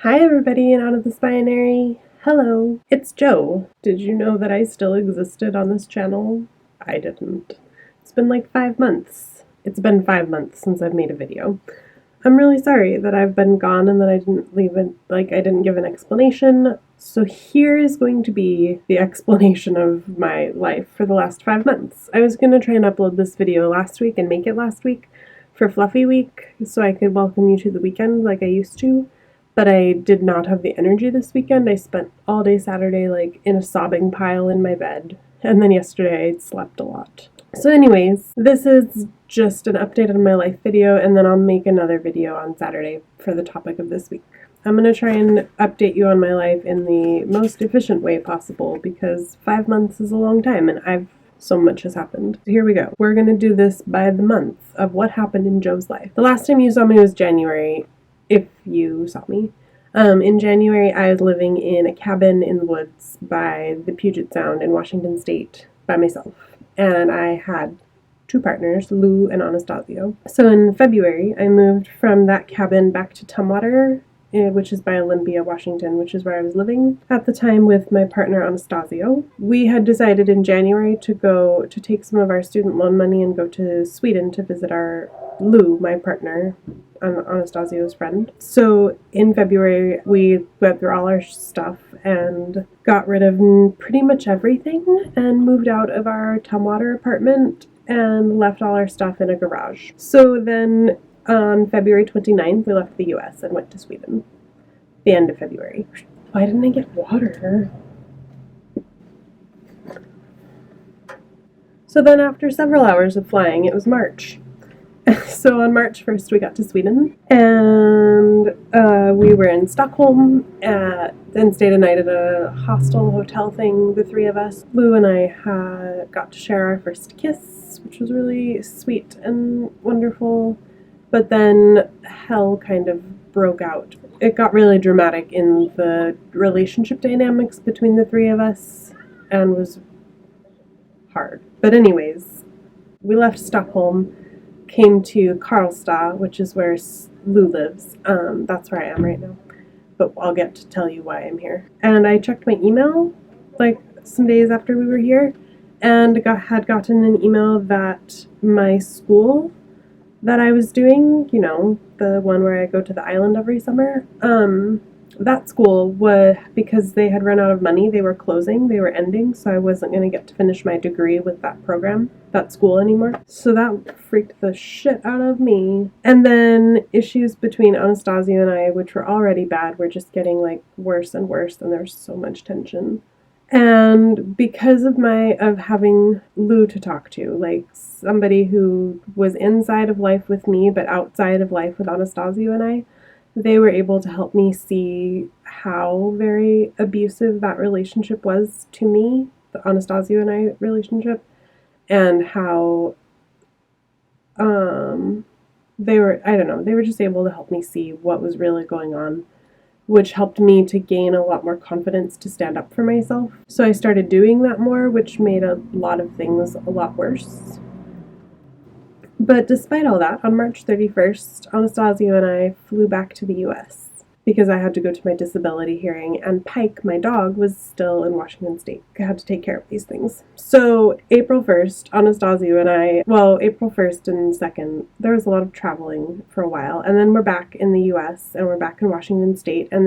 Hi everybody in Out of This Binary. Hello, it's Joe. Did you know that I still existed on this channel? I didn't. It's been like 5 months. It's been 5 months since I've made a video. I'm really sorry that I've been gone and that I didn't leave it, I didn't give an explanation. So here is going to be the explanation of my life for the last 5 months. I was going to try and upload this video last week and make it last week for Fluffy Week so I could welcome you to the weekend like I used to. But I did not have the energy this weekend. I spent all day Saturday in a sobbing pile in my bed. And then yesterday I slept a lot. So anyways, this is just an update on my life video, and then I'll make another video on Saturday for the topic of this week. I'm going to try and update you on my life in the most efficient way possible because 5 months is a long time and so much has happened. So here we go. We're going to do this by the month of what happened in Joe's life. The last time you saw me was January. If you saw me. In January, I was living in a cabin in the woods by the Puget Sound in Washington State by myself. And I had 2 partners, Lou and Anastasio. So in February, I moved from that cabin back to Tumwater, which is by Olympia, Washington, which is where I was living at the time with my partner Anastasio. We had decided in January to take some of our student loan money and go to Sweden to visit Lou, my partner, Anastasio's friend. So in February, we went through all our stuff and got rid of pretty much everything and moved out of our Tumwater apartment and left all our stuff in a garage. So then on February 29th, we left the US and went to Sweden. The end of February. Why didn't I get water? So then after several hours of flying, it was March. So on March 1st, we got to Sweden, and we were in Stockholm and stayed a night at a hostel hotel thing, the 3 of us. Lou and I got to share our first kiss, which was really sweet and wonderful, but then hell kind of broke out. It got really dramatic in the relationship dynamics between the 3 of us, and was hard. But anyways, we left Stockholm, came to Karlstad, which is where Lou lives. That's where I am right now. But I'll get to tell you why I'm here. And I checked my email, some days after we were here, and had gotten an email that my school that I was doing, the one where I go to the island every summer, that school because they had run out of money, they were closing, they were ending, so I wasn't going to get to finish my degree with that program, that school anymore. So that freaked the shit out of me. And then issues between Anastasio and I, which were already bad, were just getting worse and worse, and there was so much tension. And because of having Lou to talk to, somebody who was inside of life with me, but outside of life with Anastasio and I, they were able to help me see how very abusive that relationship was to me, the Anastasio and I relationship, and how they were just able to help me see what was really going on, which helped me to gain a lot more confidence to stand up for myself. So I started doing that more, which made a lot of things a lot worse. But despite all that, on March 31st, Anastasio and I flew back to the US because I had to go to my disability hearing, and Pike, my dog, was still in Washington State. I had to take care of these things. So April 1st, Anastasio and April 1st and 2nd, there was a lot of traveling for a while, and then we're back in the US, and we're back in Washington State, and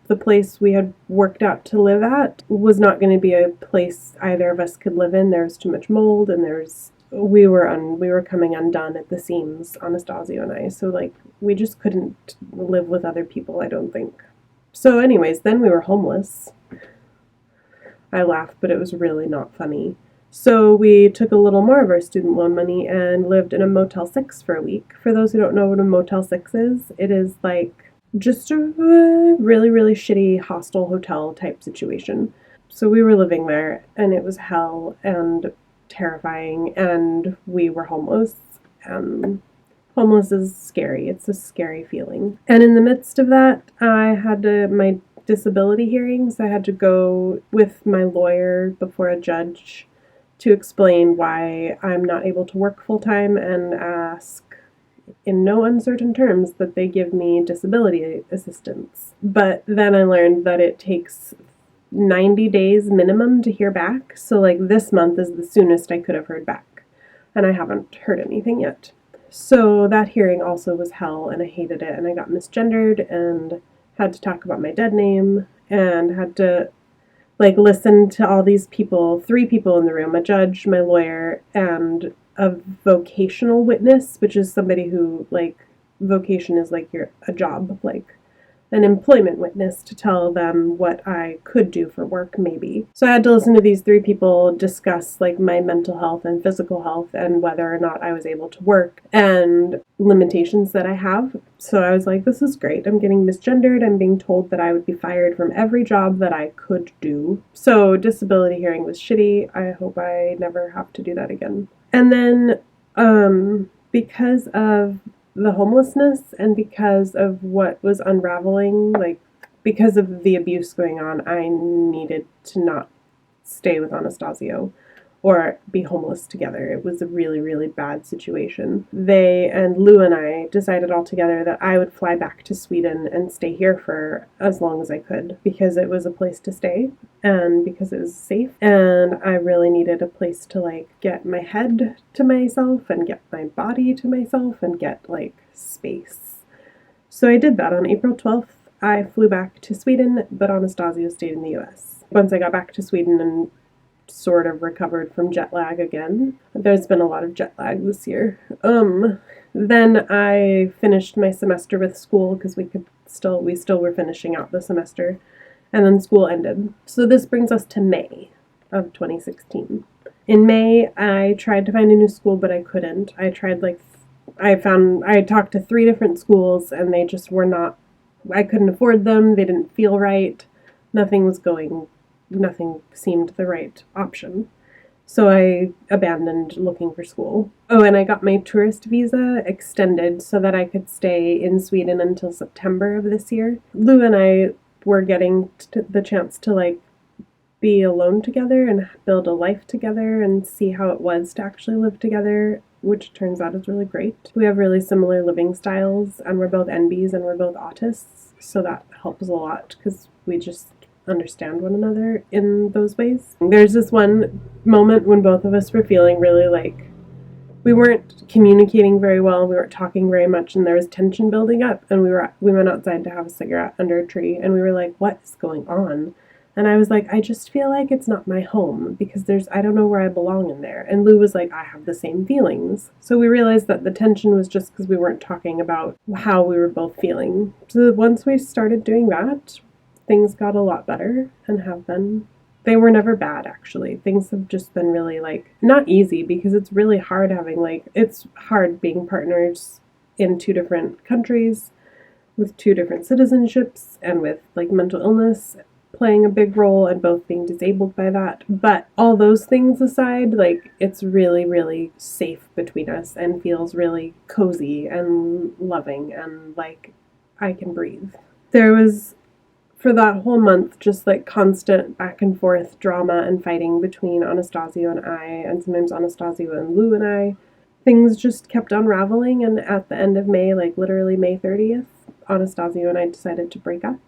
the place we had worked out to live at was not going to be a place either of us could live in. There was too much mold, and we were coming undone at the seams, Anastasio and I, so we just couldn't live with other people, I don't think. So anyways, then we were homeless. I laughed, but it was really not funny. So we took a little more of our student loan money and lived in a Motel 6 for a week. For those who don't know what a Motel 6 is, it is just a really, really shitty hostel hotel type situation. So we were living there, and it was hell and terrifying, and we were homeless, and homeless is scary. It's a scary feeling. And in the midst of that, I had my disability hearings. I had to go with my lawyer before a judge to explain why I'm not able to work full-time and ask in no uncertain terms that they give me disability assistance. But then I learned that it takes 90 days minimum to hear back. So like this month is the soonest I could have heard back. And I haven't heard anything yet. So that hearing also was hell, and I hated it, and I got misgendered and had to talk about my dead name and had to like listen to all these people, 3 people in the room, a judge, my lawyer, and a vocational witness, which is somebody who like vocation is like a job, like an employment witness, to tell them what I could do for work, maybe. So I had to listen to these 3 people discuss like my mental health and physical health and whether or not I was able to work and limitations that I have. So I was like, this is great. I'm getting misgendered. I'm being told that I would be fired from every job that I could do. So disability hearing was shitty. I hope I never have to do that again. And then because of the homelessness and because of what was unraveling, like because of the abuse going on, I needed to not stay with Anastasio or be homeless together. It was a really, really bad situation. They and Lou and I decided all together that I would fly back to Sweden and stay here for as long as I could, because it was a place to stay and because it was safe, and I really needed a place to like get my head to myself and get my body to myself and get like space. So I did that. On April 12th, I flew back to Sweden, but Anastasio stayed in the US. Once I got back to Sweden and sort of recovered from jet lag again. There's been a lot of jet lag this year. Then I finished my semester with school because we still were finishing out the semester, and then school ended. So this brings us to May of 2016. In May, I tried to find a new school, but I couldn't. I talked to 3 different schools, and they just were not, I couldn't afford them. They didn't feel right. Nothing seemed the right option. So I abandoned looking for school. Oh, and I got my tourist visa extended so that I could stay in Sweden until September of this year. Lou and I were getting the chance to like be alone together and build a life together and see how it was to actually live together, which turns out is really great. We have really similar living styles, and we're both NBs and we're both autists, so that helps a lot because we just understand one another in those ways. There's this one moment when both of us were feeling really like we weren't communicating very well, we weren't talking very much, and there was tension building up, and we went outside to have a cigarette under a tree, and we were like, what is going on? And I was like, I just feel like it's not my home because I don't know where I belong in there. And Lou was like, I have the same feelings. So we realized that the tension was just because we weren't talking about how we were both feeling. So once we started doing that, things got a lot better and have been. They were never bad, actually. Things have just been really, like, not easy because it's really hard it's hard being partners in 2 different countries with 2 different citizenships and with, like, mental illness playing a big role and both being disabled by that. But all those things aside, like, it's really, really safe between us and feels really cozy and loving and, like, I can breathe. There was, for that whole month, just like constant back and forth drama and fighting between Anastasio and I, and sometimes Anastasio and Lou and I. Things just kept unraveling, and at the end of May, like literally May 30th, Anastasio and I decided to break up.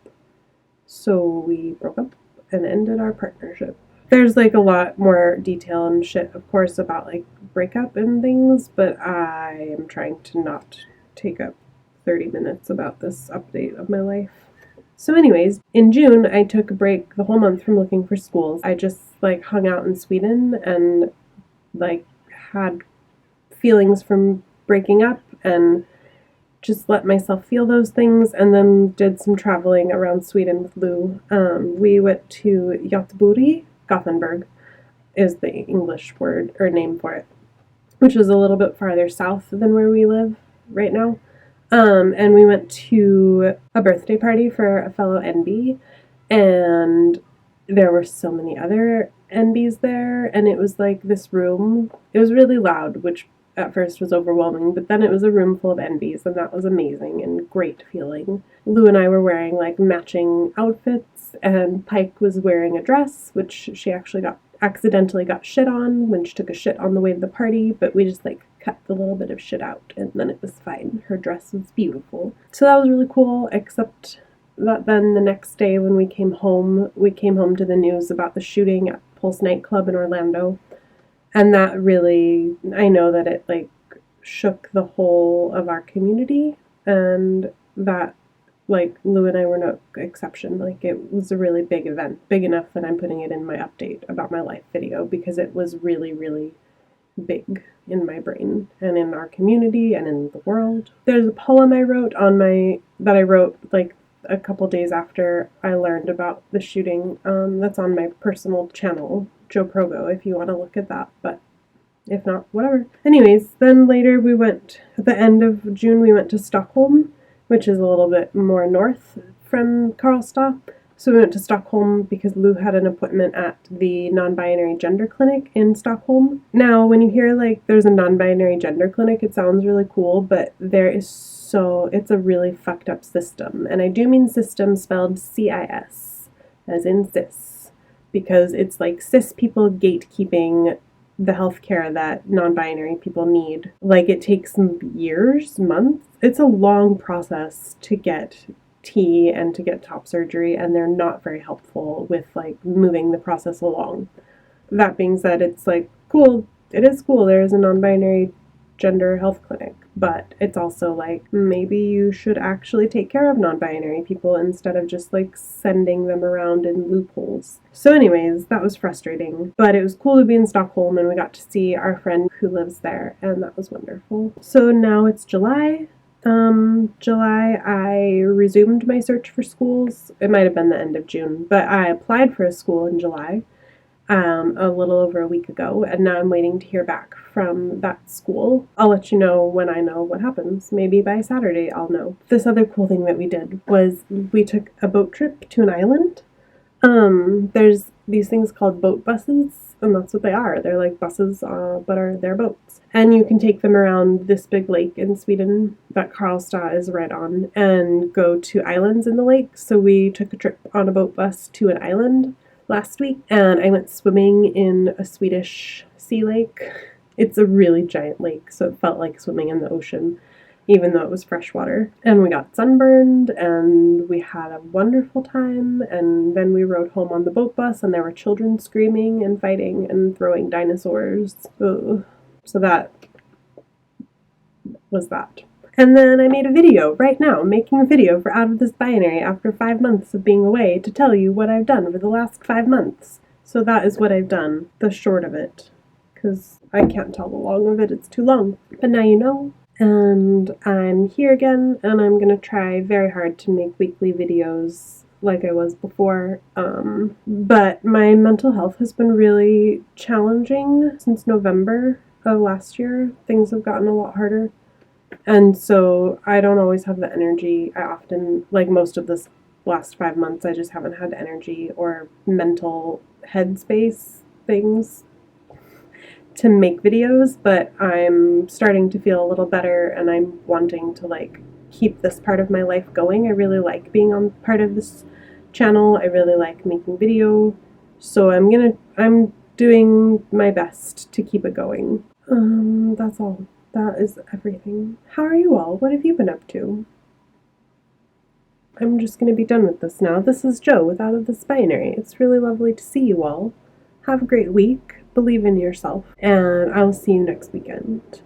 So we broke up and ended our partnership. There's like a lot more detail and shit, of course, about like breakup and things, but I am trying to not take up 30 minutes about this update of my life. So anyways, in June, I took a break the whole month from looking for schools. I just like hung out in Sweden and like had feelings from breaking up and just let myself feel those things, and then did some traveling around Sweden with Lou. We went to Göteborg, Gothenburg is the English word or name for it, which is a little bit farther south than where we live right now. And we went to a birthday party for a fellow NB, and there were so many other NBs there, and it was like this room. It was really loud, which at first was overwhelming, but then it was a room full of NBs, and that was amazing and great feeling. Lou and I were wearing like matching outfits, and Pike was wearing a dress, which she actually accidentally got shit on when she took a shit on the way to the party, but we just like cut the little bit of shit out, and then it was fine. Her dress was beautiful. So that was really cool, except that then the next day when we came home to the news about the shooting at Pulse nightclub in Orlando. And that really, I know that it like shook the whole of our community, and that like Lou and I were no exception. Like it was a really big event, big enough that I'm putting it in my update about my life video because it was really, really big in my brain and in our community and in the world. There's a poem I wrote that I wrote like a couple days after I learned about the shooting. That's on my personal channel, Joe Progo, if you want to look at that, but if not, whatever. Anyways, then later at the end of June, we went to Stockholm, which is a little bit more north from Karlstad. So we went to Stockholm because Lou had an appointment at the non-binary gender clinic in Stockholm. Now, when you hear like there's a non-binary gender clinic, it sounds really cool, but it's a really fucked up system. And I do mean system spelled CIS, as in cis, because it's like cis people gatekeeping the healthcare that non-binary people need. Like it takes years, months. It's a long process to get T and to get top surgery, and they're not very helpful with like moving the process along. That being said, it's like cool. It is cool. There is a non-binary gender health clinic, but it's also like maybe you should actually take care of non-binary people instead of just like sending them around in loopholes. So anyways, that was frustrating, but it was cool to be in Stockholm and we got to see our friend who lives there, and that was wonderful. So now it's July. I resumed my search for schools. It might have been the end of June, but I applied for a school in July. A little over a week ago, and now I'm waiting to hear back from that school. I'll let you know when I know what happens. Maybe by Saturday I'll know. This other cool thing that we did was we took a boat trip to an island. There's these things called boat buses, and that's what they are. They're like buses, but they're boats. And you can take them around this big lake in Sweden that Karlstad is right on and go to islands in the lake. So we took a trip on a boat bus to an island last week, and I went swimming in a Swedish sea lake. It's a really giant lake, so it felt like swimming in the ocean, even though it was freshwater. And we got sunburned, and we had a wonderful time, and then we rode home on the boat bus, and there were children screaming and fighting and throwing dinosaurs. Ugh. So that was that. And then I made a video right now, making a video for Out of This Binary after 5 months of being away to tell you what I've done over the last 5 months. So that is what I've done, the short of it, because I can't tell the long of it, it's too long. But now you know, and I'm here again, and I'm going to try very hard to make weekly videos like I was before. But my mental health has been really challenging since November of last year. Things have gotten a lot harder. And so I don't always have the energy. I often, like most of this last 5 months, I just haven't had energy or mental headspace things to make videos, but I'm starting to feel a little better, and I'm wanting to like keep this part of my life going. I really like being on part of this channel. I really like making video. So I'm doing my best to keep it going. That's all. That is everything. How are you all? What have you been up to? I'm just going to be done with this now. This is Jo with Out of This Binary. It's really lovely to see you all. Have a great week. Believe in yourself. And I'll see you next weekend.